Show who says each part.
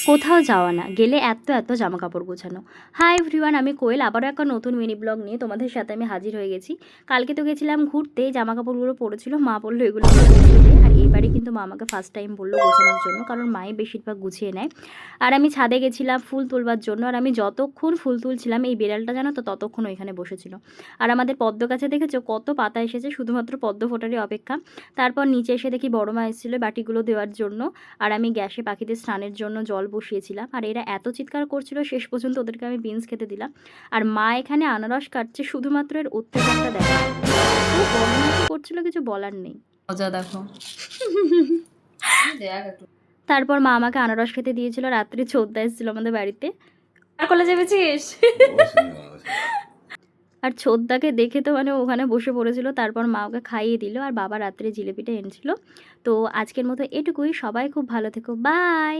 Speaker 1: কোথাও যাওয়া না, গেলে এত জামাকাপড় গোছানো। হাই এভরিওয়ান, আমি কোয়েল। আবারও একটা নতুন মিনি ব্লগ নিয়ে তোমাদের সাথে আমি হাজির হয়ে গেছি। কালকে তো গেছিলাম ঘুরতে, জামাকাপড়গুলো পড়েছিল, মা বললো এগুলো গুছিয়ে দে। আর এবারে কিন্তু মা আমাকে ফার্স্ট টাইম বললো গোছানোর জন্য, কারণ মাই বেশিরভাগ গুছিয়ে নেয়। আর আমি ছাদে গেছিলাম ফুল তুলবার জন্য, আর আমি যতক্ষণ ফুল তুলছিলাম এই বিড়ালটা জানো তো ততক্ষণ ওইখানে বসেছিল। আর আমাদের পদ্ম গাছে দেখেছো কত পাতা এসেছে, শুধুমাত্র পদ্ম ফোটারই অপেক্ষা। তারপর নিচে এসে দেখি বড় মা এসেছিলো বাটিগুলো দেওয়ার জন্য। আর আমি গ্যাসে পাখিদের স্নানের জন্য জল বসিয়েছিলাম, আর এরা এত চিৎকার করছিল, শেষ পর্যন্ত ওদেরকে আমি বিনস খেতে দিলাম। আর মা এখানে আনারস কাটছে, শুধুমাত্র এর অত্যাচারটা দেখা ও বদমাইশি করছিল, কিছু বলার নেই।
Speaker 2: মজা দেখো।
Speaker 1: তারপর মা আমাকে আনারস খেতে দিয়েছিল। রাত্রি ছোদ্দা এসেছিল আমাদের বাড়িতে।
Speaker 2: আর কলে চেপেছিস?
Speaker 1: আর ছোদ্দাকে দেখে তো মানে ওখানে বসে পড়েছিল। তারপর মা ওকে খাইয়ে দিল, আর বাবা রাত্রে জিলিপিটা এনেছিল। তো আজকের মতো এটুকুই। সবাই খুব ভালো থেকো, বাই।